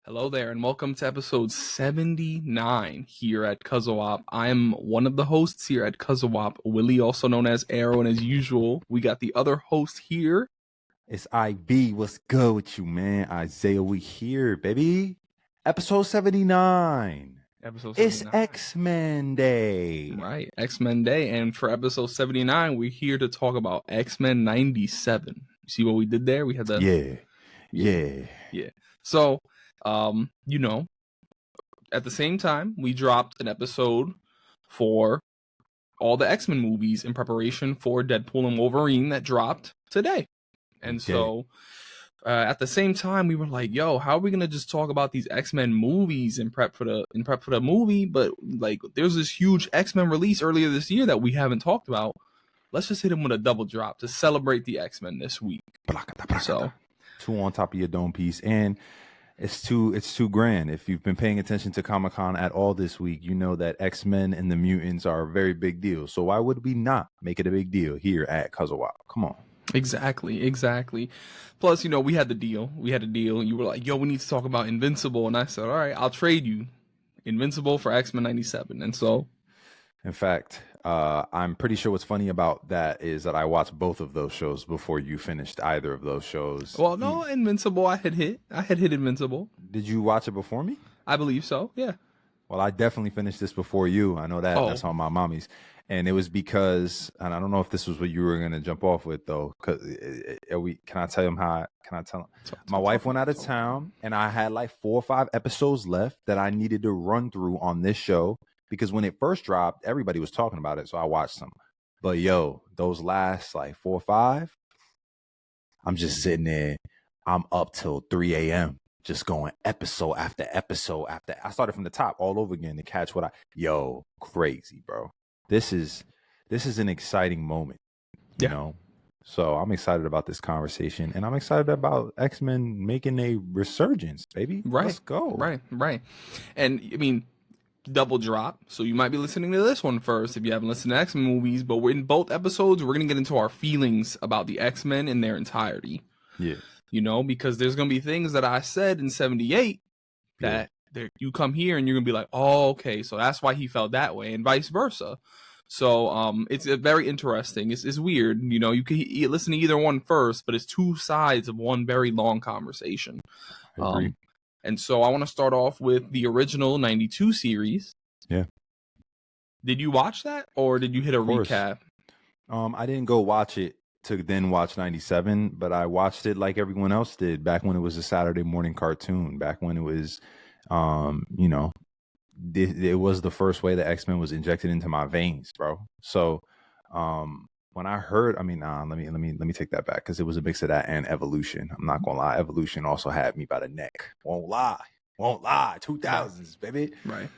Hello there, and welcome to episode 79 here at CUZZO-OP. I'm one of the hosts here at CUZZO-OP, Willie, also known as Arrow, and as usual, we got the other host here. It's IB. What's good with you, man? Isaiah, we here, baby. Episode 79. Episode 79. It's X-Men Day. Right, X-Men Day, and for episode 79, we're here to talk about X-Men 97. You see what we did there? We had the... Yeah. So, at the same time, we dropped an episode for all the X-Men movies in preparation for Deadpool and Wolverine that dropped today. And so, at the same time, we were like, "Yo, how are we gonna just talk about these X-Men movies in prep for the movie?" But like, there's this huge X-Men release earlier this year that we haven't talked about. Let's just hit them with a double drop to celebrate the X-Men this week. So, two on top of your dome piece, and it's too grand. If you've been paying attention to Comic-Con at all this week, you know that X-Men and the mutants are a very big deal. So why would we not make it a big deal here at CUZZO-OP? Come on. Exactly. Plus, we had the deal. You were like, "Yo, we need to talk about Invincible," and I said, "All right, I'll trade you Invincible for X-Men 97." And so, in fact, I'm pretty sure what's funny about that is that I watched both of those shows before you finished either of those shows. Well, no, Invincible, I had hit Invincible. Did you watch it before me? I believe so, yeah. Well, I definitely finished this before you. I know that. Oh. That's on my mommies. And it was because, and I don't know if this was what you were going to jump off with, though. Can I tell them how? Can I tell them? My wife went out of town, and I had like 4 or 5 episodes left that I needed to run through on this show. Because when it first dropped, everybody was talking about it, so I watched them. But yo, those last like 4 or 5, I'm just sitting there. I'm up till 3 a.m. just going episode after episode after. I started from the top all over again to catch crazy, bro. This is an exciting moment, you know. So I'm excited about this conversation, and I'm excited about X-Men making a resurgence, baby. Right. Let's go. Right. And I mean, double drop. So you might be listening to this one first if you haven't listened to X-Men movies, but we're in both episodes. We're going to get into our feelings about the X-Men in their entirety. Yeah. Because there's going to be things that I said in 78 that you come here and you're going to be like, "Oh, okay, so that's why he felt that way," and vice versa. So it's very interesting. It's weird. You can listen to either one first, but it's two sides of one very long conversation. And so I want to start off with the original 92 series. Yeah. Did you watch that, or did you hit a recap? I didn't go watch it to then watch 97, but I watched it like everyone else did back when it was a Saturday morning cartoon, back when it was, it was the first way that X-Men was injected into my veins, bro. So when I heard, let me take that back, because it was a mix of that and Evolution. I'm not gonna lie, Evolution also had me by the neck. Won't lie, 2000s, baby. Right.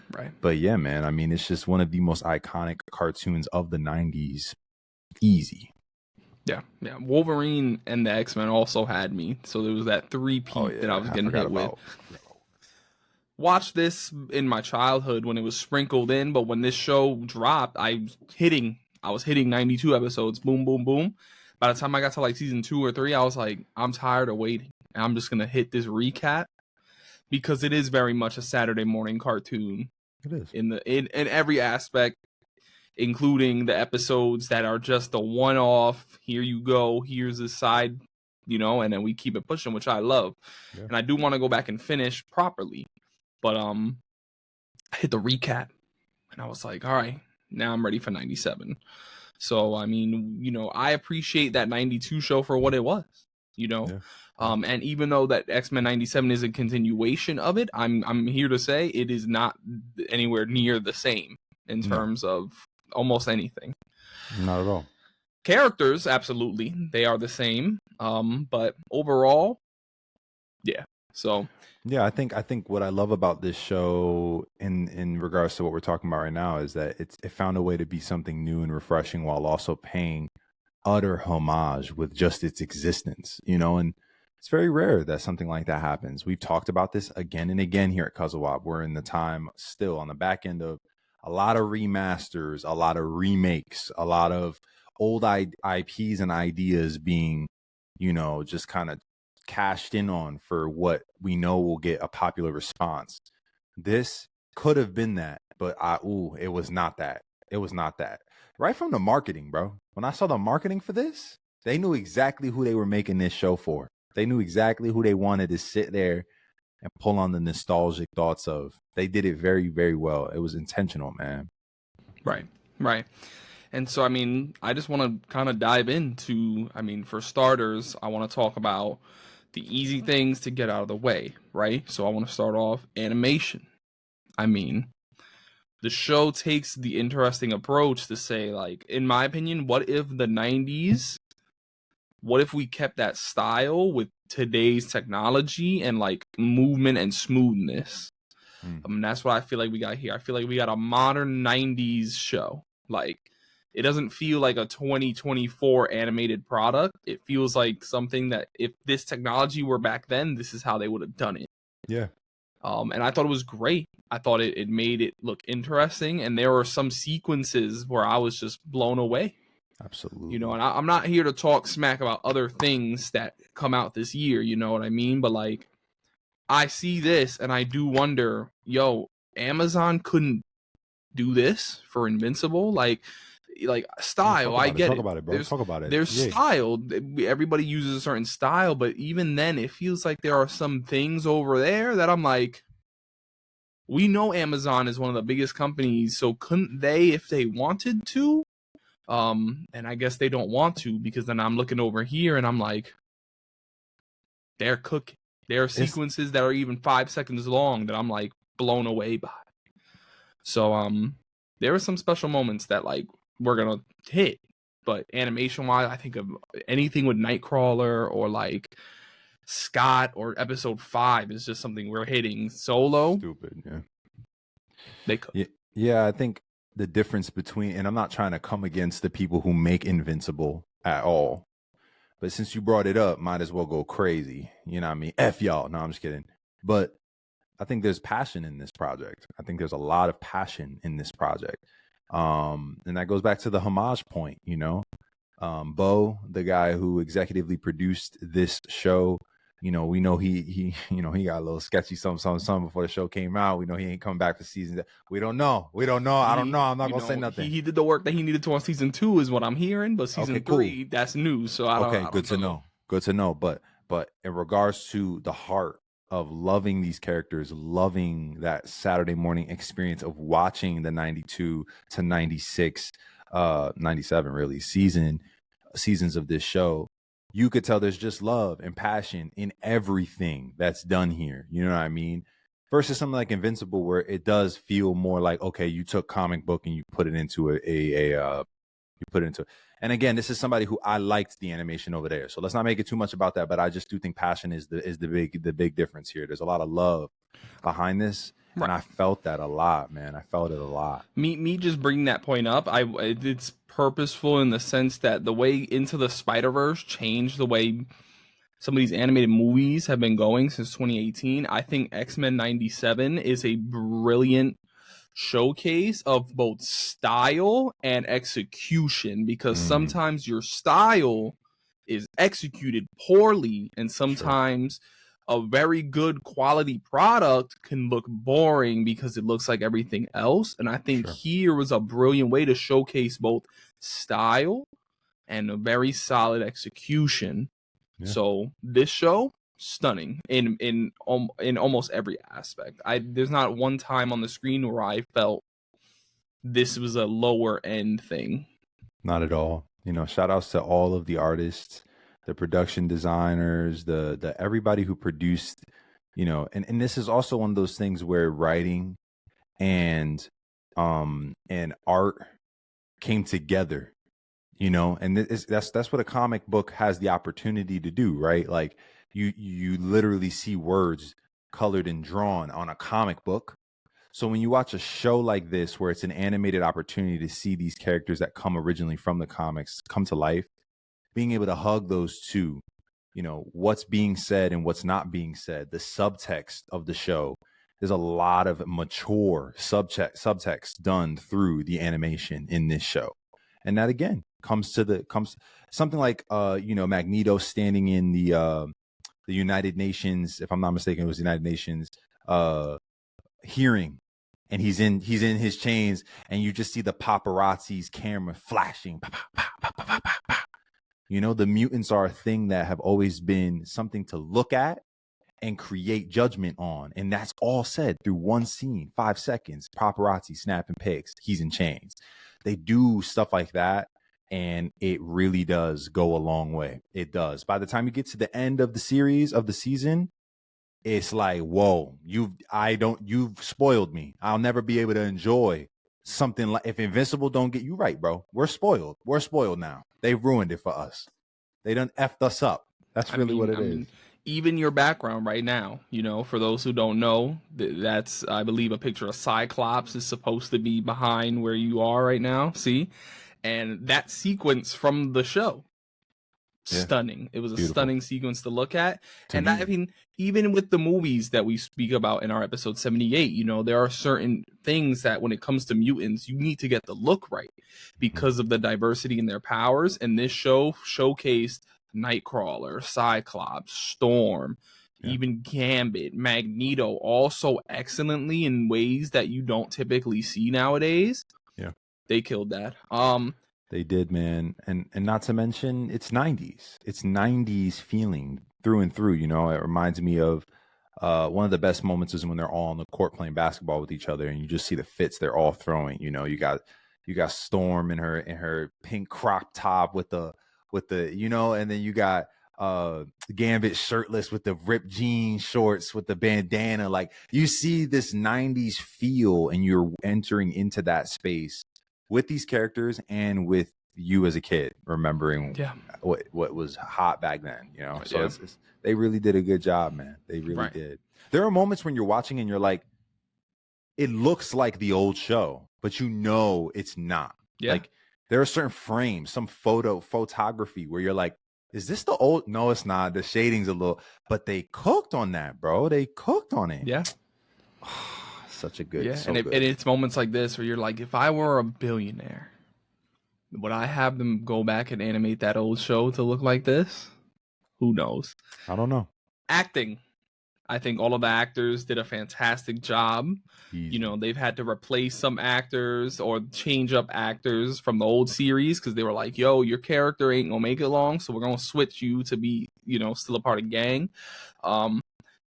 But yeah, man, it's just one of the most iconic cartoons of the 90s. Easy. Yeah. Wolverine and the X-Men also had me, so there was that three-peat that I was getting hit with. Watched this in my childhood when it was sprinkled in, but when this show dropped, I was hitting 92 episodes, boom, boom, boom. By the time I got to like season 2 or 3, I was like, I'm tired of waiting, and I'm just gonna hit this recap, because it is very much a Saturday morning cartoon. It is in every aspect, including the episodes that are just the one-off. Here you go, here's the side, and then we keep it pushing, which I love. Yeah. And I do want to go back and finish properly. But I hit the recap, and I was like, all right, now I'm ready for 97. So, I appreciate that 92 show for what it was, and even though that X-Men 97 is a continuation of it, I'm here to say it is not anywhere near the same in terms of almost anything. Not at all. Characters, absolutely, they are the same. But overall, yeah. So yeah, I think what I love about this show in regards to what we're talking about right now is that it found a way to be something new and refreshing while also paying utter homage with just its existence, and it's very rare that something like that happens. We've talked about this again and again here at CUZZO-OP. We're in the time still on the back end of a lot of remasters, a lot of remakes, a lot of old IPs and ideas being, just kind of cashed in on for what we know will get a popular response. This could have been that, but it was not that. It was not that. Right from the marketing, bro. When I saw the marketing for this, they knew exactly who they were making this show for. They knew exactly who they wanted to sit there and pull on the nostalgic thoughts of. They did it very, very well. It was intentional, man. Right, right. And so, I mean, I just want to kind of dive into, I mean, for starters, I want to talk about the easy things to get out of the way, right? So I want to start off animation. I mean, the show takes the interesting approach to say, like, in my opinion, what if the 90s, what if we kept that style with today's technology and like movement and smoothness? That's what I feel like we got here. I feel like we got a modern 90s show. Like, it doesn't feel like a 2024 animated product. It feels like something that if this technology were back then, this is how they would have done it. Yeah. And I thought it was great. I thought it made it look interesting. And there were some sequences where I was just blown away. Absolutely. You know, and I'm not here to talk smack about other things that come out this year. You know what I mean? But like, I see this and I do wonder, Amazon couldn't do this for Invincible? Like style, I get it. Talk about it, bro. Talk about it. There's style. Everybody uses a certain style, but even then, it feels like there are some things over there that I'm like, we know Amazon is one of the biggest companies, so couldn't they, if they wanted to? And I guess they don't want to, because then I'm looking over here and I'm like, they're cooking. There are sequences that are even 5 seconds long that I'm like blown away by. So there are some special moments that like we're gonna hit, but animation wise, I think of anything with Nightcrawler or like Scott or episode 5 is just something we're hitting. Solo, stupid, yeah. They could. Yeah, I think the difference between, and I'm not trying to come against the people who make Invincible at all, but since you brought it up, might as well go crazy. You know what I mean? F y'all. No, I'm just kidding. But I think there's passion in this project. I think there's a lot of passion in this project. And that goes back to the homage point, you know. Bo, the guy who executively produced this show, you know, we know he got a little sketchy something before the show came out. We know he ain't coming back for season. We don't know. I don't know. I'm not gonna say nothing. He did the work that he needed to on season 2 is what I'm hearing, but season 3, that's news. So I don't. Good to know. Good to know. But in regards to the heart of loving these characters, loving that Saturday morning experience of watching the 92 to 96, 97 really seasons of this show, you could tell there's just love and passion in everything that's done here. You know what I mean? Versus something like Invincible, where it does feel more like, okay, you took comic book and you put it into and again, this is somebody who I liked the animation over there. So let's not make it too much about that. But I just do think passion is the big difference here. There's a lot of love behind this. Right. And I felt that a lot, man. I felt it a lot. Me just bringing that point up, it's purposeful in the sense that the way Into the Spider-Verse changed the way some of these animated movies have been going since 2018. I think X-Men 97 is a brilliant showcase of both style and execution, because sometimes your style is executed poorly and sometimes a very good quality product can look boring because it looks like everything else. And I think here was a brilliant way to showcase both style and a very solid execution. So this show, stunning in almost every aspect. There's not one time on the screen where I felt this was a lower end thing. Not at all. You know, shout outs to all of the artists, the production designers, the everybody who produced, you know, and this is also one of those things where writing and art came together, you know, and that's what a comic book has the opportunity to do, right? Like you literally see words colored and drawn on a comic book. So when you watch a show like this, where it's an animated opportunity to see these characters that come originally from the comics come to life, being able to hug those two, you know, what's being said and what's not being said, the subtext of the show. There's a lot of mature subtext done through the animation in this show. And that again comes something like you know, Magneto standing in the the United Nations, if I'm not mistaken, it was the United Nations hearing, and he's in his chains, and you just see the paparazzi's camera flashing. You know, the mutants are a thing that have always been something to look at and create judgment on. And that's all said through one scene, 5 seconds, paparazzi snapping pics, he's in chains. They do stuff like that, and it really does go a long way. It does. By the time you get to the end of the series, of the season, it's like, whoa, you've spoiled me. I'll never be able to enjoy something like, if Invincible don't get you right, bro, we're spoiled. We're spoiled now. They've ruined it for us. They done effed us up. That's really what it is. Even your background right now, you know, for those who don't know, that's, I believe, a picture of Cyclops is supposed to be behind where you are right now. See? And that sequence from the show, stunning. It was a stunning sequence to look at. And I mean, even with the movies that we speak about in our episode 78, you know, there are certain things that when it comes to mutants, you need to get the look right because of the diversity in their powers. And this show showcased Nightcrawler, Cyclops, Storm, even Gambit, Magneto, also excellently in ways that you don't typically see nowadays. Yeah. They killed that. They did, man. And not to mention, it's 90s. It's 90s feeling through and through. You know, it reminds me of one of the best moments is when they're all on the court playing basketball with each other, and you just see the fits they're all throwing. You know, you got Storm in her pink crop top with the you know, and then you got Gambit shirtless with the ripped jean shorts with the bandana. Like, you see this 90s feel, and you're entering into that space with these characters and with you as a kid, remembering what was hot back then, you know? So they really did a good job, man. They really did. There are moments when you're watching and you're like, it looks like the old show, but you know it's not. Yeah. Like, there are certain frames, some photography where you're like, is this the old? No, it's not. The shading's a little, but they cooked on that, bro. They cooked on it. Yeah. Such a good, and it's moments like this where you're like, if I were a billionaire, would I have them go back and animate that old show to look like this? Who knows? I don't know. Acting. I think all of the actors did a fantastic job. Easy. You know, they've had to replace some actors or change up actors from the old series because they were like, yo, your character ain't gonna make it long, so we're gonna switch you to be, you know, still a part of gang.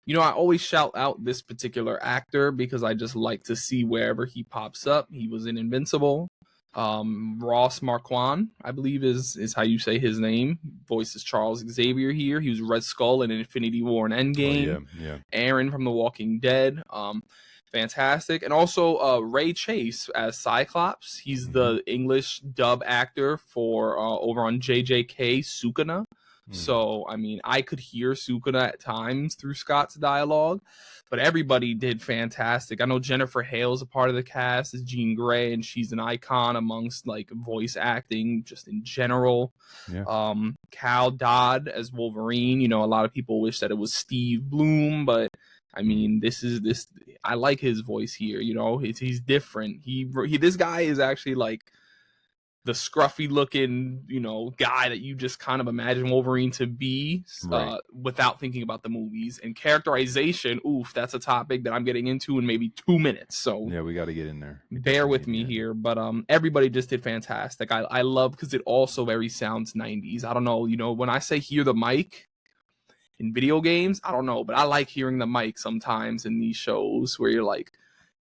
You know, I always shout out this particular actor because I just like to see wherever he pops up. He was in Invincible. Ross Marquand, I believe is how you say his name. Voices Charles Xavier here. He was Red Skull in Infinity War and Endgame. Oh, yeah. Aaron from The Walking Dead. Fantastic. And also Ray Chase as Cyclops. He's the English dub actor for over on JJK Sukuna. So, I mean, I could hear Sukuna at times through Scott's dialogue, but everybody did fantastic. I know Jennifer Hale's a part of the cast as Jean Grey, and she's an icon amongst, like, voice acting just in general. Yeah. Cal Dodd as Wolverine. You know, a lot of people wish that it was Steve Bloom, but I mean, I like his voice here. You know, he's different. This guy is actually like the scruffy looking, you know, guy that you just kind of imagine Wolverine to be without thinking about the movies. And characterization, that's a topic that I'm getting into in maybe 2 minutes. So yeah, we got to get in there. Bear with me here, but everybody just did fantastic. I love because it also very sounds 90s. I don't know, you know, when I say hear the mic in video games, I don't know, but I like hearing the mic sometimes in these shows where you're like,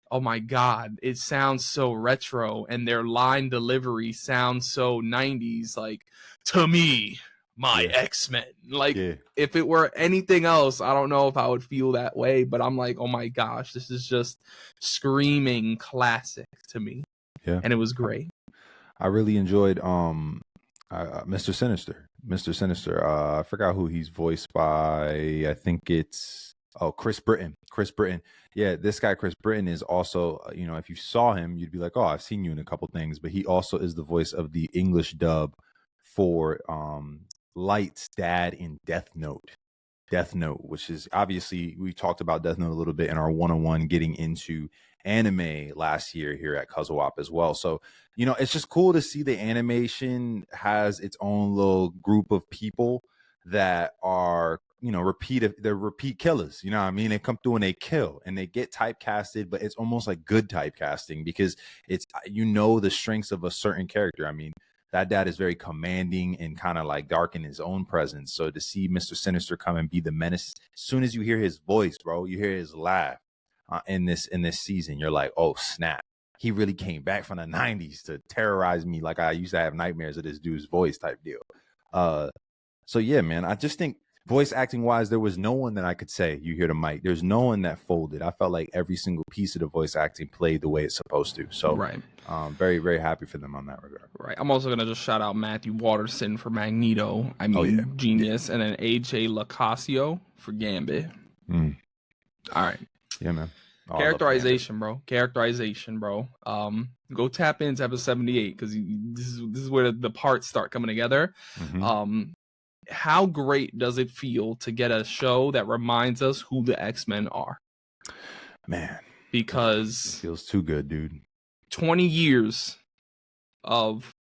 oh my God, it sounds so retro, and their line delivery sounds so 90s, like, to me, my X-Men. Like, if it were anything else, I don't know if I would feel that way, but I'm like, oh my gosh, this is just screaming classic to me. Yeah. And it was great. I really enjoyed Mr. Sinister. Mr. Sinister, I forgot who he's voiced by. I think it's Chris Britton. Yeah, this guy Chris Britton is also, you know, if you saw him, you'd be like, oh, I've seen you in a couple things. But he also is the voice of the English dub for Light's dad in Death Note, which is obviously, we talked about Death Note a little bit in our 101 getting into anime last year here at CUZZO-OP as well. So, you know, it's just cool to see the animation has its own little group of people that are they're repeat killers. You know what I mean? They come through and they kill and they get typecasted, but it's almost like good typecasting because it's, the strengths of a certain character. I mean, that dad is very commanding and kind of like dark in his own presence. So to see Mr. Sinister come and be the menace, as soon as you hear his voice, bro, you hear his laugh in this season, you're like, oh snap. He really came back from the 90s to terrorize me like I used to have nightmares of this dude's voice type deal. So yeah, man, I just think voice acting wise, there was no one that I could say, you hear the mic. There's no one that folded. I felt like every single piece of the voice acting played the way it's supposed to. So right. Very, very happy for them on that regard. Right. I'm also going to just shout out Matthew Waterson for Magneto. I mean, genius. And then AJ Locascio for Gambit. All right. Yeah, man. Characterization, bro. Go tap into episode 78 because this is where the parts start coming together. How great does it feel to get a show that reminds us who the X-Men are? Man, because it feels too good, dude. 20 years of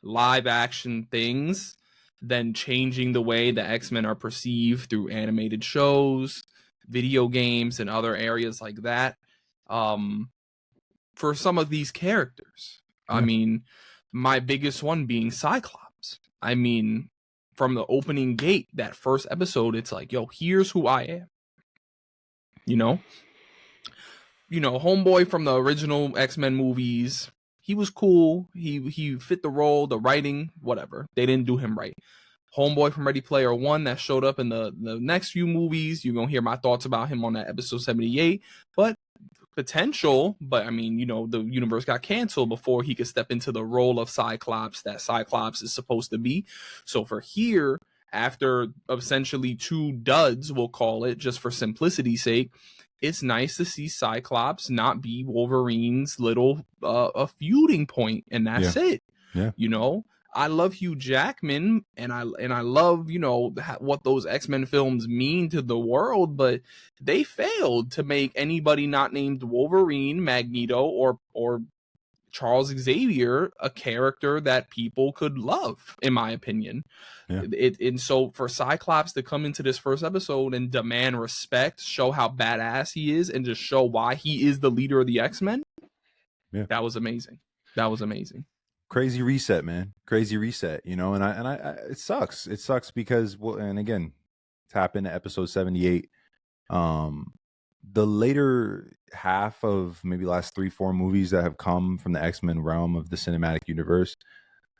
live action things, then changing the way the X-Men are perceived through animated shows, video games, and other areas like that. For some of these characters, I mean, my biggest one being Cyclops. I mean, from the opening gate, that first episode, it's like, yo, here's who I am. Homeboy from the original X-Men movies, he was cool. He fit the role, the writing, whatever. They didn't do him right. Homeboy from Ready Player One that showed up in the next few movies. You're going to hear my thoughts about him on that episode 78. But potential, but I mean, the universe got canceled before he could step into the role of Cyclops that Cyclops is supposed to be. So for here, after essentially 2 duds, we'll call it, just for simplicity's sake, it's nice to see Cyclops not be Wolverine's little a feuding point, and that's it. Yeah. I love Hugh Jackman, and I love what those X-Men films mean to the world, but they failed to make anybody not named Wolverine, Magneto, or Charles Xavier a character that people could love, in my opinion. Yeah. And so for Cyclops to come into this first episode and demand respect, show how badass he is, and just show why he is the leader of the X-Men, that was amazing. Crazy reset, man. Crazy reset, and I it sucks. It sucks because, and again, tap into episode 78. The later half of maybe last 3-4 movies that have come from the X-Men realm of the cinematic universe,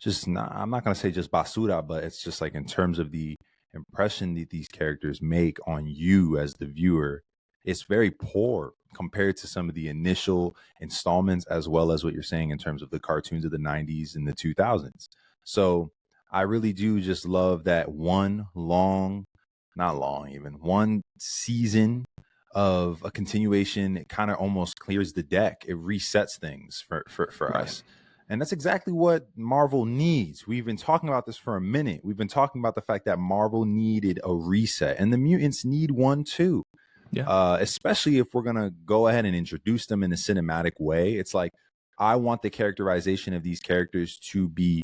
I'm not going to say just basura, but it's just like in terms of the impression that these characters make on you as the viewer, it's very poor compared to some of the initial installments, as well as what you're saying in terms of the cartoons of the 90s and the 2000s. So I really do just love that one season of a continuation. It kind of almost clears the deck. It resets things for us. And that's exactly what Marvel needs. We've been talking about this for a minute. We've been talking about the fact that Marvel needed a reset, and the mutants need one too. Yeah. Especially if we're going to go ahead and introduce them in a cinematic way. It's like, I want the characterization of these characters to be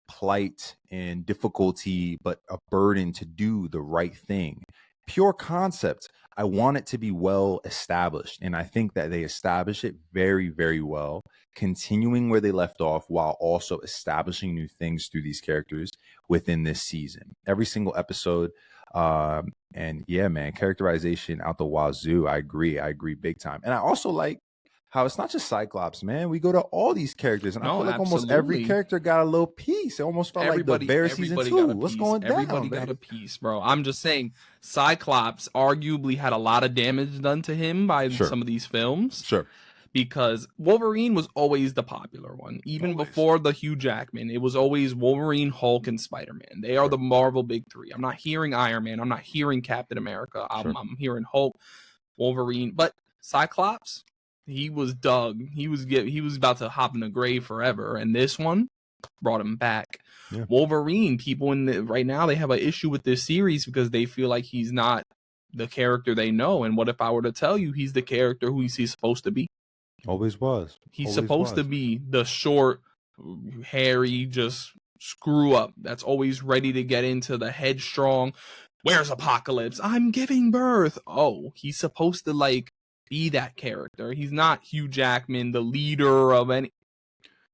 plight and difficulty, but a burden to do the right thing. Pure concept. I want it to be well established. And I think that they establish it very, very well, continuing where they left off while also establishing new things through these characters within this season. Every single episode. And yeah, man, characterization out the wazoo. I agree big time. And I also like how it's not just Cyclops, man. We go to all these characters, and I feel like almost every character got a little piece. It almost felt like the Bear season 2. What's going down? Everybody got a piece, bro. I'm just saying, Cyclops arguably had a lot of damage done to him by some of these films. Sure. Because Wolverine was always the popular one. Even before the Hugh Jackman, it was always Wolverine, Hulk, and Spider-Man. They are the Marvel big 3. I'm not hearing Iron Man. I'm not hearing Captain America. I'm hearing Hulk, Wolverine. But Cyclops, he was dug. He was about to hop in the grave forever. And this one brought him back. Yeah. Wolverine, people right now, they have an issue with this series because they feel like he's not the character they know. And what if I were to tell you he's the character who he's supposed to be? Always was. He's supposed to be the short, hairy, just screw up that's always ready to get into the headstrong, Where's Apocalypse? I'm giving birth. Oh, he's supposed to like be that character. He's not Hugh Jackman, the leader of any.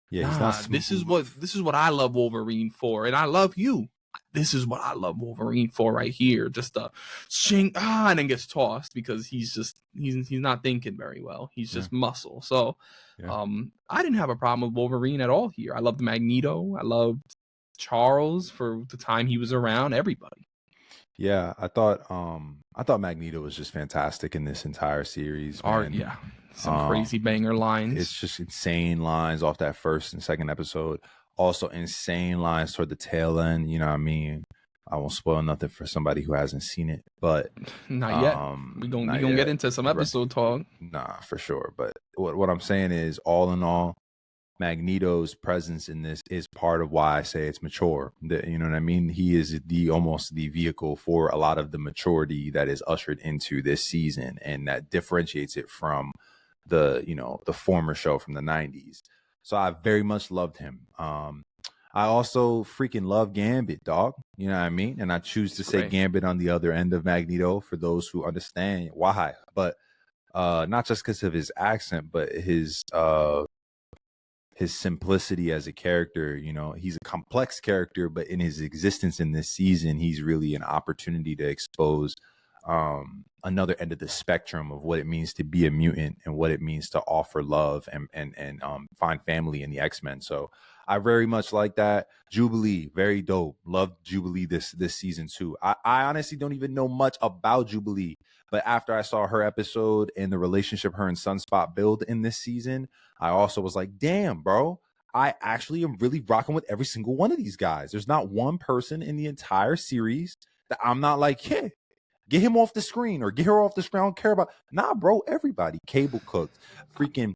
Yeah, he's not smooth. This is what I love Wolverine for, and I love you. This is what I love Wolverine for right here. Just a shing and then gets tossed because he's not thinking very well. He's just muscle. So I didn't have a problem with Wolverine at all here. I loved Magneto. I loved Charles for the time he was around. Everybody. Yeah, I thought Magneto was just fantastic in this entire series. Man. Some crazy banger lines. It's just insane lines off that first and second episode. Also insane lines toward the tail end. You know what I mean? I won't spoil nothing for somebody who hasn't seen it, but not yet. We gonna get into some episode talk. Nah, for sure. But what I'm saying is, all in all, Magneto's presence in this is part of why I say it's mature. You know what I mean? He is almost the vehicle for a lot of the maturity that is ushered into this season, and that differentiates it from the former show from the 90s. So I very much loved him. I also freaking love Gambit, dog. You know what I mean? And I choose to say Gambit on the other end of Magneto for those who understand why. But not just because of his accent, but his simplicity as a character. You know, he's a complex character, but in his existence in this season, he's really an opportunity to expose another end of the spectrum of what it means to be a mutant and what it means to offer love and find family in the X-Men. So I very much like that. Jubilee, very dope. Loved Jubilee this season too. I honestly don't even know much about Jubilee, but after I saw her episode and the relationship her and Sunspot build in this season, I also was like, damn, bro, I actually am really rocking with every single one of these guys. There's not one person in the entire series that I'm not like, yeah, get him off the screen or get her off the screen. I don't care about. Nah, bro, everybody. Cable cooked. Freaking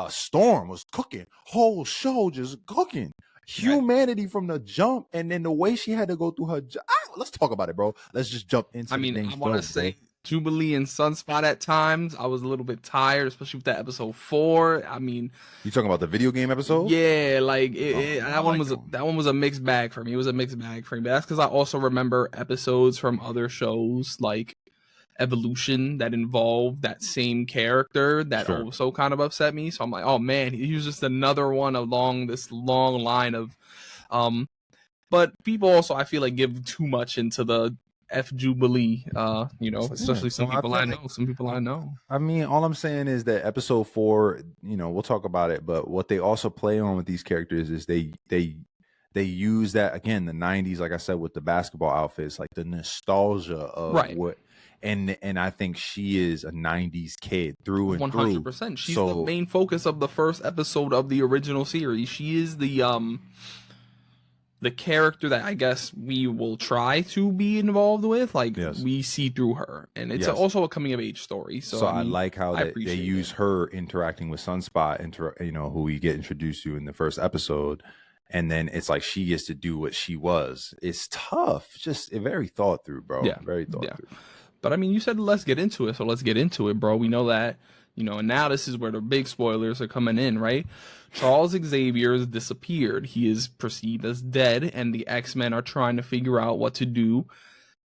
Storm was cooking. Whole show just cooking. Humanity from the jump, and then the way she had to go through her. Let's talk about it, bro. Let's just jump into. I want to say Jubilee and Sunspot at times. I was a little bit tired, especially with that episode 4. I mean, you talking about the video game episode? Yeah, like that one was a mixed bag for me. It was a mixed bag for me. But that's because I also remember episodes from other shows like Evolution that involved that same character that also kind of upset me. So I'm like, oh man, he was just another one along this long line of but people also, I feel like, give too much into the F Jubilee, especially some people I know. I mean, all I'm saying is that episode 4, we'll talk about it, but what they also play on with these characters is they use that, again, the 90s, like I said, with the basketball outfits, like the nostalgia of what, and I think she is a 90s kid through and 100%. Through. She's the main focus of the first episode of the original series. She is the character that I guess we will try to be involved with, we see through her, and it's also a coming of age story. So I like how they use her interacting with Sunspot, who we get introduced to in the first episode, and then it's like she gets to do what she was. It's tough, just very thought through, bro. Yeah, very thought through. But I mean, you said let's get into it, so let's get into it, bro. We know that. And now this is where the big spoilers are coming in, right? Charles Xavier has disappeared. He is perceived as dead, and the X-Men are trying to figure out what to do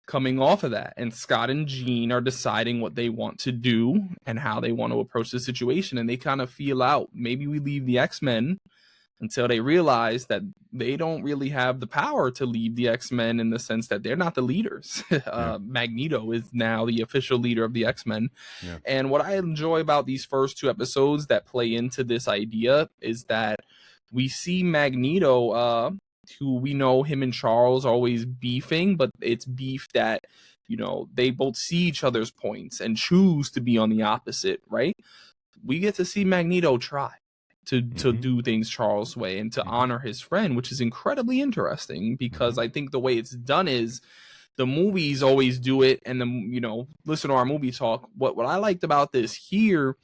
coming off of that. And Scott and Jean are deciding what they want to do and how they want to approach the situation. And they kind of feel out, maybe we leave the X-Men until they realize that they don't really have the power to lead the X-Men in the sense that they're not the leaders. Magneto is now the official leader of the X-Men. Yeah. And what I enjoy about these first 2 episodes that play into this idea is that we see Magneto, who we know him and Charles are always beefing, but it's beef that, they both see each other's points and choose to be on the opposite, right? We get to see Magneto try to do things Charles' way and to honor his friend, which is incredibly interesting because I think the way it's done is the movies always do it. And listen to our movie talk. What I liked about this here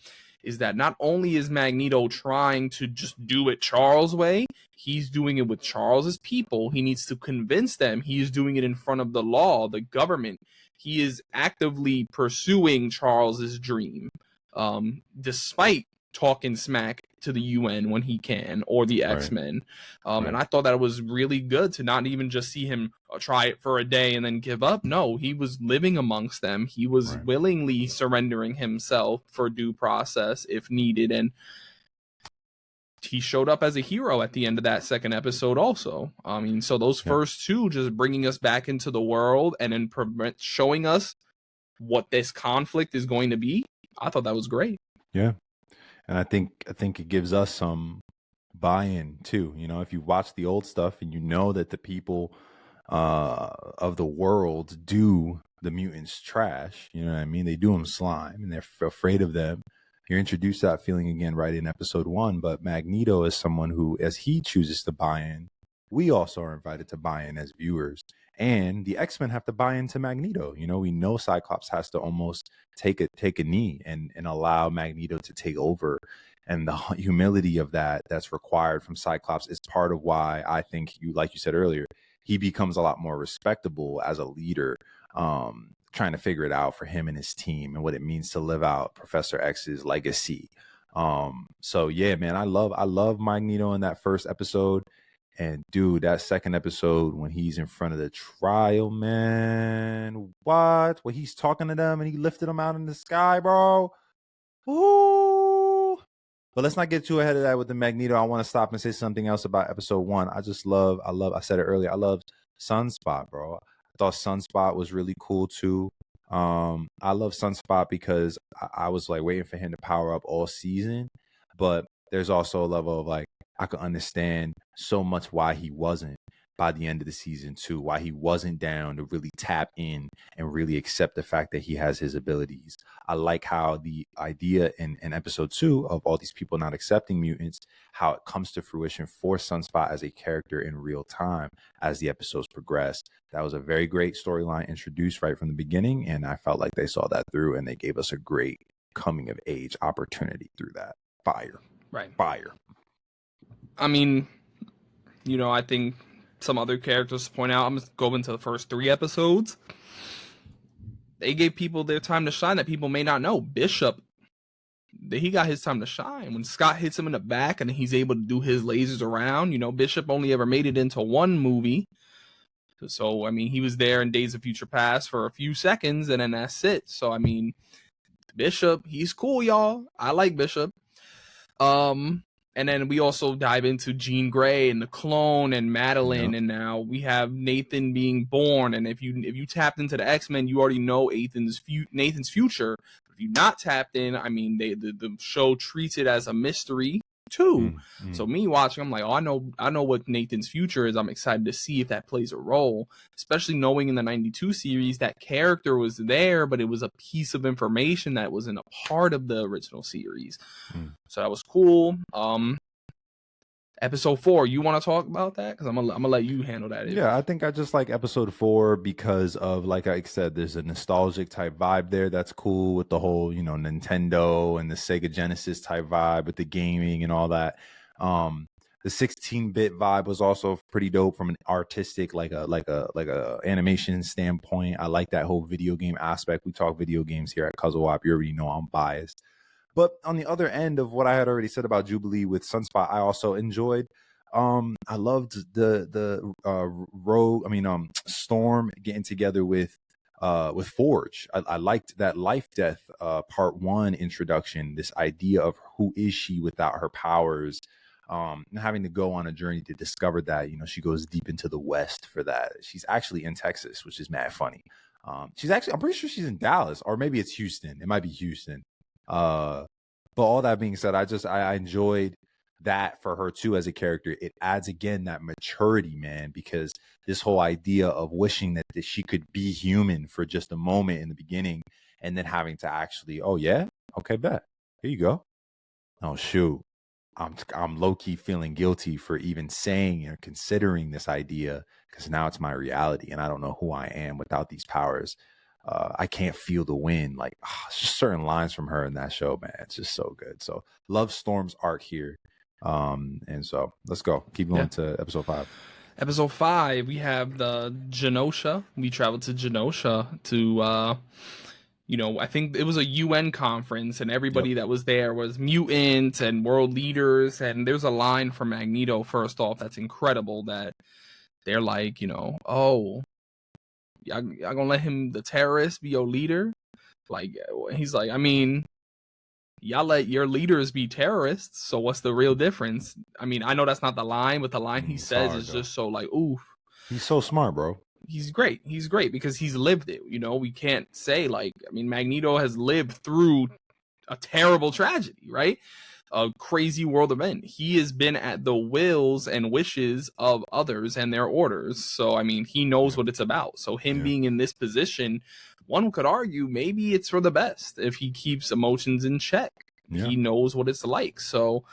is that not only is Magneto trying to just do it Charles' way, he's doing it with Charles's people. He needs to convince them. He is doing it in front of the law, the government. He is actively pursuing Charles's dream, despite talking smack to the UN when he can, or the X-Men. And I thought that it was really good to not even just see him try it for a day and then give up. No, he was living amongst them. He was willingly surrendering himself for due process if needed. And he showed up as a hero at the end of that second episode also. I mean, so those first two, just bringing us back into the world and then showing us what this conflict is going to be, I thought that was great. Yeah. And I think it gives us some buy-in too. You know, if you watch the old stuff and you know that the people of the world do the mutants trash, you know what I mean? They do them slime and they're afraid of them. You're introduced to that feeling again right in episode 1, but Magneto is someone who, as he chooses to buy in, we also are invited to buy in as viewers. And the X-Men have to buy into Magneto. You know, we know Cyclops has to almost take a knee and allow Magneto to take over. And the humility of that's required from Cyclops is part of why I think, like you said earlier, he becomes a lot more respectable as a leader, trying to figure it out for him and his team and what it means to live out Professor X's legacy. So yeah, man, I love Magneto in that first episode. And dude, that second episode when he's in front of the trial, man, what? When he's talking to them and he lifted them out in the sky, bro. Ooh. But let's not get too ahead of that with the Magneto. I want to stop and say something else about episode 1. I said it earlier, I love Sunspot, bro. I thought Sunspot was really cool too. I love Sunspot because I was like waiting for him to power up all season, but there's also a level of like, I could understand so much why he wasn't by the end of the season 2, why he wasn't down to really tap in and really accept the fact that he has his abilities. I like how the idea in episode 2 of all these people not accepting mutants, how it comes to fruition for Sunspot as a character in real time as the episodes progress. That was a very great storyline introduced right from the beginning, and I felt like they saw that through and they gave us a great coming of age opportunity through that. Fire. I mean, you know, I think some other characters to point out, I'm just going to the first 3 episodes. They gave people their time to shine that people may not know. Bishop, he got his time to shine. When Scott hits him in the back and he's able to do his lasers around, you know, Bishop only ever made it into 1 movie. So, I mean, he was there in Days of Future Past for a few seconds and then that's it. So, I mean, Bishop, he's cool, y'all. I like Bishop. And then we also dive into Jean Grey and the clone and Madeline, and now we have Nathan being born. And if you tapped into the X-Men, you already know Nathan's future. If you're not tapped in, I mean, the show treats it as a mystery too. So me watching, I'm like, oh, I know what Nathan's future is. I'm excited to see if that plays a role, especially knowing in the 92 series that character was there, but it was a piece of information that wasn't a part of the original series. So that was cool. Episode 4, you want to talk about that? Because I'm gonna let you handle that. Yeah, I think I just like episode 4 because of, like I said, there's a nostalgic type vibe there that's cool with the whole, you know, Nintendo and the Sega Genesis type vibe with the gaming and all that. The 16-bit vibe was also pretty dope from an artistic, like a animation standpoint. I like that whole video game aspect. We talk video games here at CUZZO-OP. You already know I'm biased. But on the other end of what I had already said about Jubilee with Sunspot, I also enjoyed. I loved the Storm getting together with Forge. I liked that life death part 1 introduction. This idea of who is she without her powers, and having to go on a journey to discover that. You know, she goes deep into the West for that. She's actually in Texas, which is mad funny. I'm pretty sure she's in Dallas, or maybe it's Houston. It might be Houston. But all that being said, I enjoyed that for her too as a character. It adds again that maturity, man, because this whole idea of wishing that she could be human for just a moment in the beginning and then having to actually, oh yeah, okay, bet, here you go. Oh shoot, I'm low-key feeling guilty for even saying or considering this idea, because now it's my reality and I don't know who I am without these powers. I can't feel the wind. Like, just certain lines from her in that show, man. It's just so good. So love Storm's arc here. And so let's go. Keep going to episode 5. Episode 5, we have the Genosha. We travel to Genosha to you know, I think it was a UN conference, and everybody Yep. that was there was mutants and world leaders. And there's a line from Magneto, first off, that's incredible, that they're like, you know, oh, y'all gonna let him, the terrorist, be your leader? Like, he's like, I mean, y'all let your leaders be terrorists, so what's the real difference? I mean, I know that's not the line, but the line he says hard, is though. just so like, ooh. He's so smart, bro. He's great. He's great because he's lived it. You know, we can't say like, I mean, Magneto has lived through a terrible tragedy, right? A crazy world event. He has been at the wills and wishes of others and their orders. So, I mean, he knows what it's about. So him being in this position, one could argue maybe it's for the best if he keeps emotions in check. He knows what it's like. So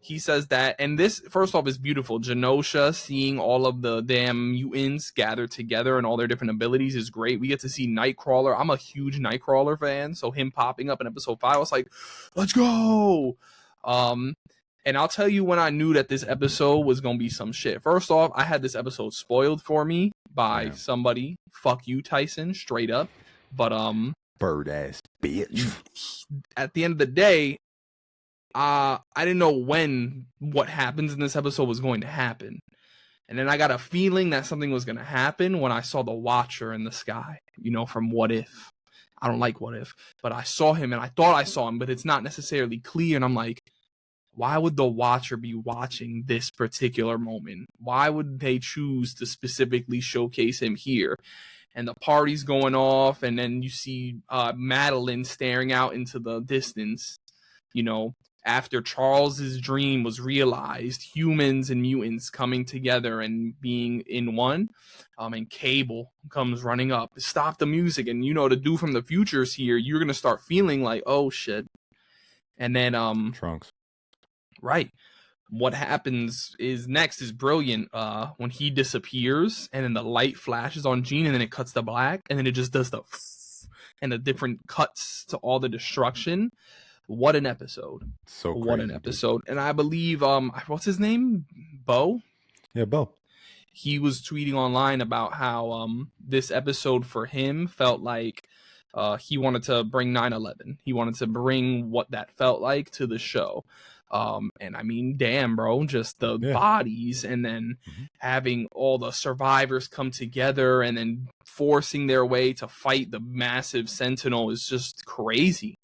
he says that. And this, first off, is beautiful. Genosha seeing all of the damn mutants gathered together and all their different abilities is great. We get to see Nightcrawler. I'm a huge Nightcrawler fan. So him popping up in episode 5, I was like, let's go. And I'll tell you when I knew that this episode was going to be some shit. First off, I had this episode spoiled for me by somebody. Fuck you, Tyson, straight up. But, bird ass bitch. At the end of the day, I didn't know when what happens in this episode was going to happen. And then I got a feeling that something was going to happen when I saw the Watcher in the sky, you know, from What If. I don't like What If, but I saw him and I thought I saw him, but it's not necessarily clear. And I'm like, why would the Watcher be watching this particular moment? Why would they choose to specifically showcase him here? And the party's going off, and then you see Madeline staring out into the distance, you know, after Charles's dream was realized, humans and mutants coming together and being in one. And Cable comes running up, stop the music. And, you know, the dude from the future's here. You're going to start feeling like, oh, shit. And then Trunks. Right. What happens is next is brilliant. When he disappears and then the light flashes on Jean and then it cuts to black and then it just does the and the different cuts to all the destruction. What an episode. So crazy, what an episode. Dude. And I believe what's his name? Bo? Yeah, Bo. He was tweeting online about how this episode for him felt like he wanted to bring 9/11. He wanted to bring what that felt like to the show. And I mean, damn, bro, just the bodies and then having all the survivors come together and then forcing their way to fight the massive Sentinel is just crazy.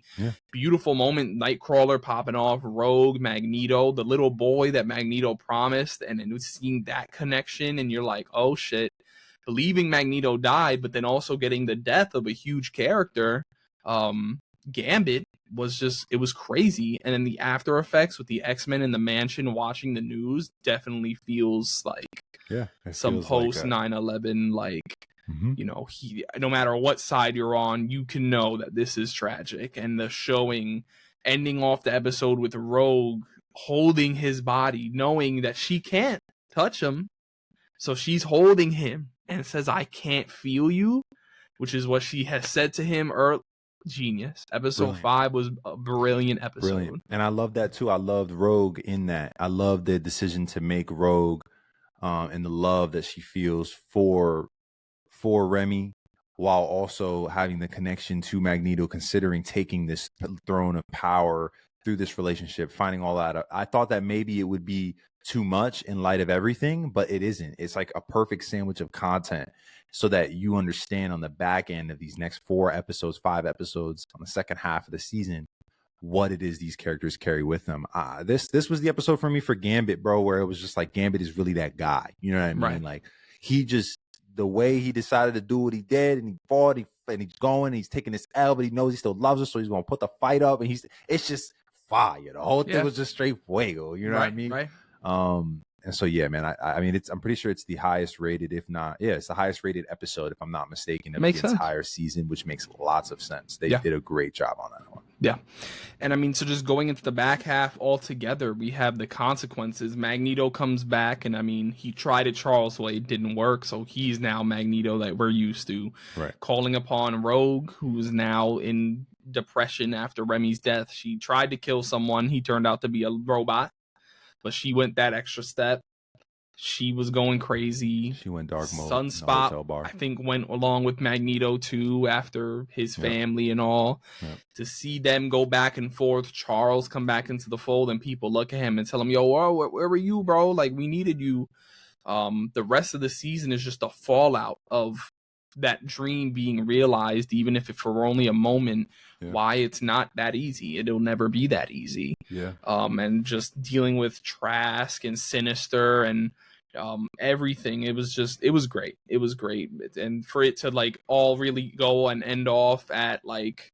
Beautiful moment. Nightcrawler popping off, Rogue, Magneto, the little boy that Magneto promised, and then seeing that connection, and you're like, oh shit, believing Magneto died, but then also getting the death of a huge character. Gambit was just, it was crazy. And then the after effects with the X-Men in the mansion watching the news definitely feels like some post 9/11 like you know, he, no matter what side you're on, you can know that this is tragic. And the showing ending off the episode with Rogue holding his body, knowing that she can't touch him, so she's holding him and says, I can't feel you, which is what she has said to him earlier. Genius. Episode 5 was a brilliant episode. Brilliant. And I love that too. I loved Rogue in that. I love the decision to make Rogue and the love that she feels for Remy, while also having the connection to Magneto, considering taking this throne of power through this relationship, finding all that. I thought that maybe it would be too much in light of everything, but it isn't. It's like a perfect sandwich of content so that you understand on the back end of these next 5 episodes on the second half of the season, what it is these characters carry with them. This was the episode for me for Gambit, bro, where it was just like Gambit is really that guy. You know what I mean? Right. Like he just, the way he decided to do what he did, and he fought, and he's going, he's taking this L, but he knows he still loves her, so he's going to put the fight up, and it's just fire. The whole thing was just straight fuego. You know what I mean? Right. And so, yeah, man, I mean, I'm pretty sure it's the highest rated, if not, it's the highest rated episode, if I'm not mistaken, of the entire season, which makes lots of sense. They did a great job on that one. Yeah. And I mean, so just going into the back half altogether, we have the consequences. Magneto comes back, and I mean, he tried it Charles' way, it didn't work, so he's now Magneto that we're used to. Right. Calling upon Rogue, who's now in depression after Remy's death. She tried to kill someone. He turned out to be a robot, but she went that extra step. She was going crazy. She went dark mode. Sunspot, I think, went along with Magneto too after his family and all. Yep. To see them go back and forth, Charles come back into the fold, and people look at him and tell him, "Yo, where were you, bro? Like, we needed you." The rest of the season is just a fallout of that dream being realized, even if it for only a moment. Why it's not that easy. It'll never be that easy. And just dealing with Trask and Sinister and everything. It was great. It was great. And for it to like all really go and end off at like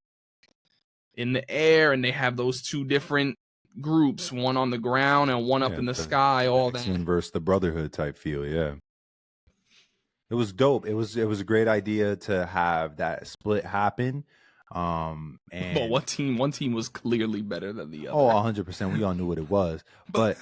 in the air, and they have those two different groups, one on the ground and one up in the sky, all that versus the Brotherhood type feel. It was dope. It was a great idea to have that split happen. And well, one team was clearly better than the other. 100%. We all knew what it was. But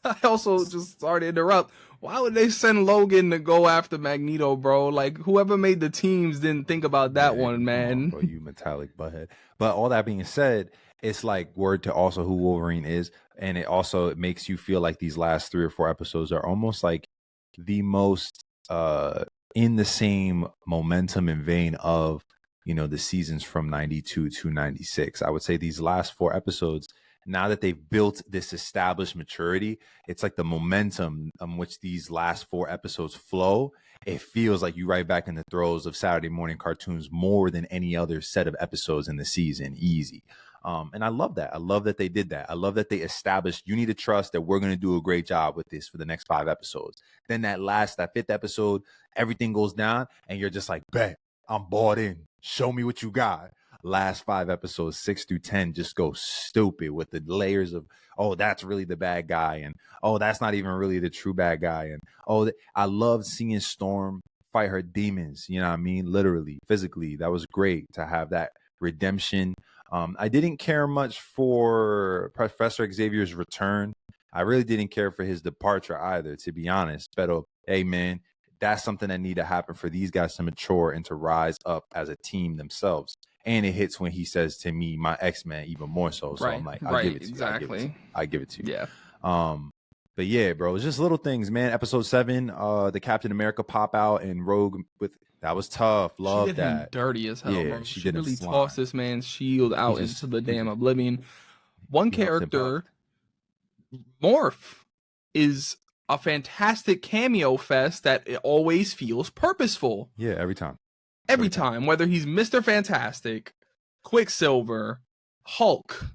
I also, just sorry to interrupt, why would they send Logan to go after Magneto, bro? Like, whoever made the teams didn't think about that one, man. Bro, you metallic butthead. But all that being said, it's like word to also who Wolverine is, and it makes you feel like these last 3 or 4 episodes are almost like the most in the same momentum and vein of, you know, the seasons from 92 to 96. I would say these last 4 episodes, now that they've built this established maturity, it's like the momentum on which these last 4 episodes flow. It feels like you right back in the throes of Saturday morning cartoons more than any other set of episodes in the season. Easy. And I love that. I love that they did that. I love that they established, you need to trust that we're going to do a great job with this for the next 5 episodes. Then that 5th episode, everything goes down and you're just like, bet, I'm bought in. Show me what you got. Last 5 episodes, 6 through 10, just go stupid with the layers of, oh, that's really the bad guy. And, oh, that's not even really the true bad guy. And, oh, I love seeing Storm fight her demons. You know what I mean? Literally, physically. That was great to have that redemption. I didn't care much for Professor Xavier's return. I really didn't care for his departure either, to be honest. But, hey, man, that's something that need to happen for these guys to mature and to rise up as a team themselves. And it hits when he says to me, my X-Men, even more so. So I'm like, I'll give it to you. I give it to you. Yeah. But yeah, bro, it's just little things, man. Episode 7, the Captain America pop out and Rogue that was tough. Love she did that. Him dirty as hell, yeah, bro. She really tossed this man's shield out into the damn oblivion. One character, Morph, is a fantastic cameo fest that it always feels purposeful. Yeah, every time. Every time, whether he's Mr. Fantastic, Quicksilver, Hulk,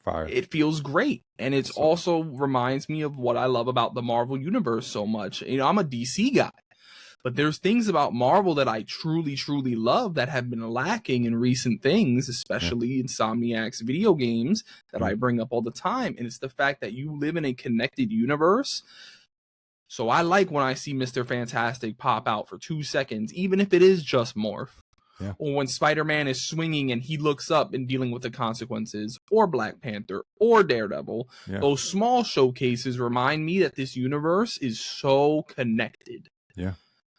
Fire. It feels great. And it also reminds me of what I love about the Marvel Universe so much. You know, I'm a DC guy, but there's things about Marvel that I truly, truly love that have been lacking in recent things, especially Insomniac's video games that I bring up all the time. And it's the fact that you live in a connected universe. So I like when I see Mr. Fantastic pop out for 2 seconds, even if it is just Morph. Yeah. Or when Spider-Man is swinging and he looks up and dealing with the consequences, or Black Panther, or Daredevil. Yeah. Those small showcases remind me that this universe is so connected. Yeah.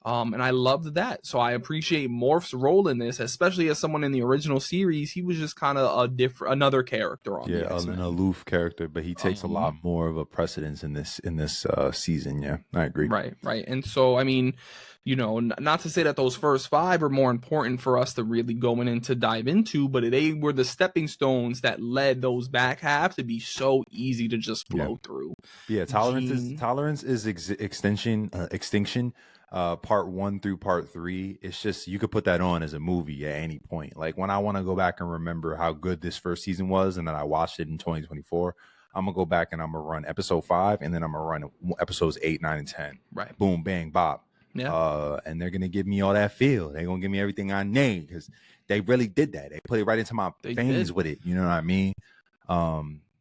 And I loved that. So I appreciate Morph's role in this, especially as someone in the original series. He was just kind of another character on the X-Men. An aloof character, but he takes a lot more of a precedence in this season. Yeah, I agree. Right. And so, I mean, you know, not to say that those first 5 are more important for us to really go in and to dive into, but they were the stepping stones that led those back half to be so easy to just flow through. Yeah, tolerance is extinction. Part 1 through part 3, it's just, you could put that on as a movie at any point. Like when I want to go back and remember how good this first season was and then I watched it in 2024, I'm gonna go back and I'm gonna run episode 5 and then I'm gonna run episodes 8, 9, and 10. Right. Boom, bang, bop. Yeah. And they're gonna give me all that feel. They're gonna give me everything I need because they really did that. They put it right into my veins with it. You know what I mean?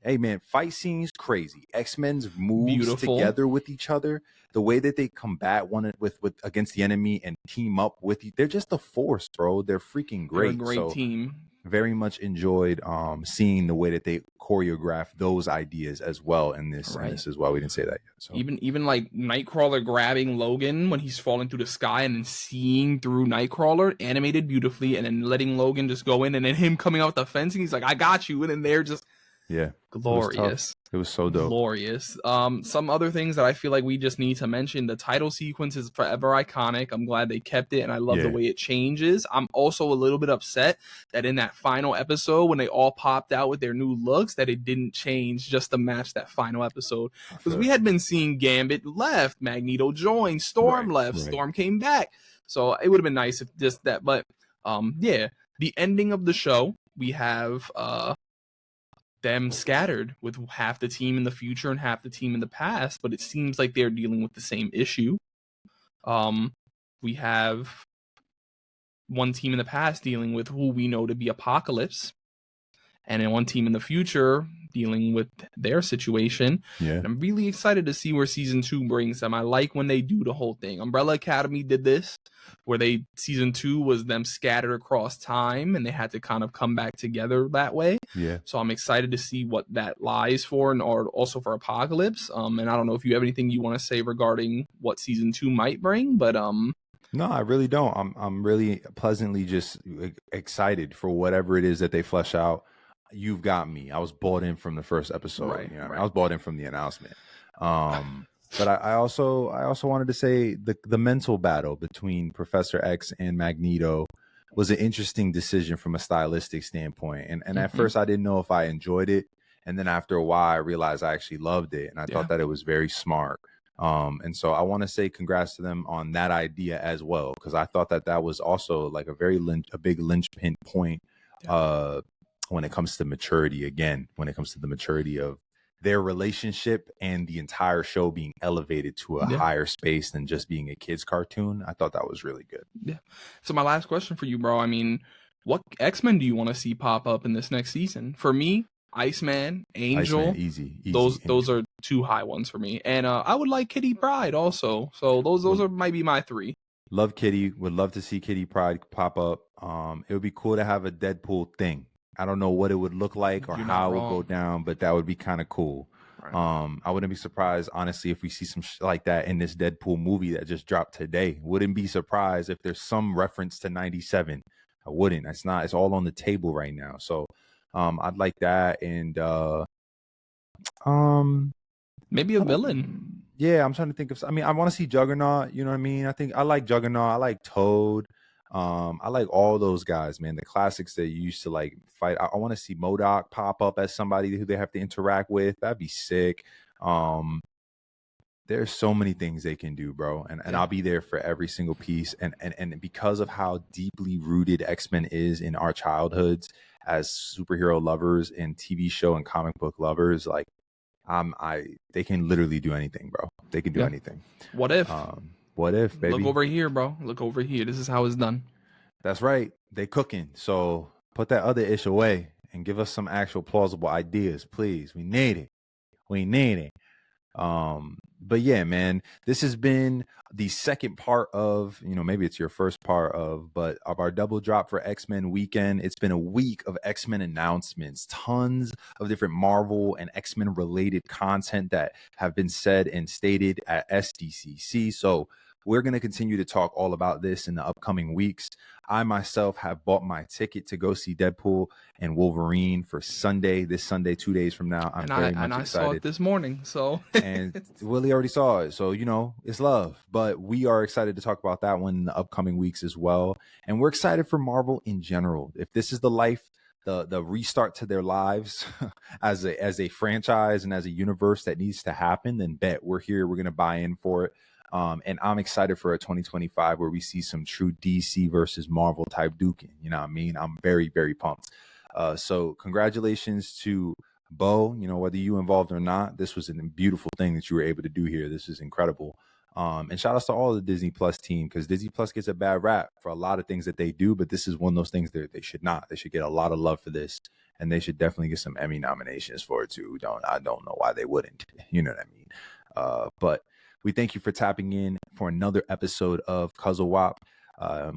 Hey man, fight scenes crazy. X-Men's moves together with each other, the way that they combat one with against the enemy and team up with you, they're just a force, bro. They're freaking great. They're a great team. Very much enjoyed seeing the way that they choreograph those ideas as well in this as well. We didn't say that yet. So even like Nightcrawler grabbing Logan when he's falling through the sky and then seeing through Nightcrawler, animated beautifully, and then letting Logan just go in and then him coming out the fence and he's like, I got you, and then they're just Yeah. Glorious. It was so dope. Glorious. Some other things that I feel like we just need to mention. The title sequence is forever iconic. I'm glad they kept it, and I love the way it changes. I'm also a little bit upset that in that final episode, when they all popped out with their new looks, that it didn't change just to match that final episode. Because we had been seeing Gambit left, Magneto joined, Storm left, Storm came back. So it would have been nice if just that. But yeah, the ending of the show, we have them scattered with half the team in the future and half the team in the past, but it seems like they're dealing with the same issue. We have one team in the past dealing with who we know to be Apocalypse, and then one team in the future dealing with their situation. Yeah. And I'm really excited to see where season 2 brings them. I like when they do the whole thing. Umbrella Academy did this, where season 2 was them scattered across time, and they had to kind of come back together that way. Yeah. So I'm excited to see what that lies for, and or also for Apocalypse. And I don't know if you have anything you want to say regarding what season 2 might bring, but no, I really don't. I'm really pleasantly just excited for whatever it is that they flesh out. You've got me. I was bought in from the first episode. You know what I mean? I was bought in from the announcement. But I also wanted to say the mental battle between Professor X and Magneto was an interesting decision from a stylistic standpoint. And at first I didn't know if I enjoyed it. And then after a while I realized I actually loved it. And I thought that it was very smart. And so I want to say congrats to them on that idea as well, because I thought that was also like a big linchpin point when it comes to maturity. Again, when it comes to the maturity of their relationship and the entire show being elevated to a higher space than just being a kid's cartoon. I thought that was really good. Yeah. So my last question for you, bro. I mean, what X-Men do you want to see pop up in this next season? For me, Iceman, Angel, easy. Those are 2 high ones for me, and I would like Kitty Pryde also. So those might be my 3. Love Kitty. Would love to see Kitty Pryde pop up. It would be cool to have a Deadpool thing. I don't know what it would look like or how it would go down, but that would be kind of cool. Right. I wouldn't be surprised, honestly, if we see some like that in this Deadpool movie that just dropped today. Wouldn't be surprised if there's some reference to 97. I wouldn't. It's all on the table right now. So I'd like that. And maybe a villain. Yeah, I'm trying to think of. I mean, I want to see Juggernaut. You know what I mean? I think I like Juggernaut. I like Toad. I like all those guys, man. The classics that you used to like fight. I want to see MODOK pop up as somebody who they have to interact with. That'd be sick. There's so many things they can do, bro. And I'll be there for every single piece. And because of how deeply rooted X-Men is in our childhoods as superhero lovers and TV show and comic book lovers, like they can literally do anything, bro. They can do anything. What if? What if, baby? Look over here, bro. Look over here. This is how it's done. That's right. They cooking. So put that other ish away and give us some actual plausible ideas, please. We need it. We need it. But yeah, man, this has been the second part of, maybe it's your first part of our double drop for X-Men weekend. It's been a week of X-Men announcements, tons of different Marvel and X-Men related content that have been said and stated at SDCC. So we're going to continue to talk all about this in the upcoming weeks. I myself have bought my ticket to go see Deadpool and Wolverine for Sunday, this Sunday, 2 days from now. I'm very much excited. I saw it this morning, so. And Willie already saw it, so, it's love. But we are excited to talk about that one in the upcoming weeks as well. And we're excited for Marvel in general. If this is the life, the restart to their lives as a franchise and as a universe that needs to happen, then bet we're here. We're going to buy in for it. And I'm excited for a 2025 where we see some true DC versus Marvel type duking. You know what I mean? I'm very, very pumped. So congratulations to Bo, whether you involved or not. This was a beautiful thing that you were able to do here. This is incredible. And shout outs to all the Disney Plus team, because Disney Plus gets a bad rap for a lot of things that they do, but this is one of those things that they should not. They should get a lot of love for this, and they should definitely get some Emmy nominations for it too. I don't know why they wouldn't. You know what I mean? But we thank you for tapping in for another episode of CUZZO-OP.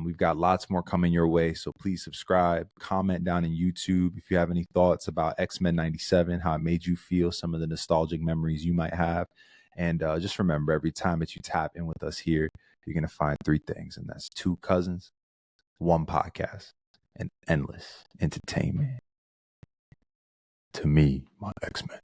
We've got lots more coming your way, so please subscribe, comment down in YouTube if you have any thoughts about X-Men 97, how it made you feel, some of the nostalgic memories you might have. And just remember, every time that you tap in with us here, you're going to find 3 things, and that's 2 cousins, 1 podcast, and endless entertainment. to me, my X-Men.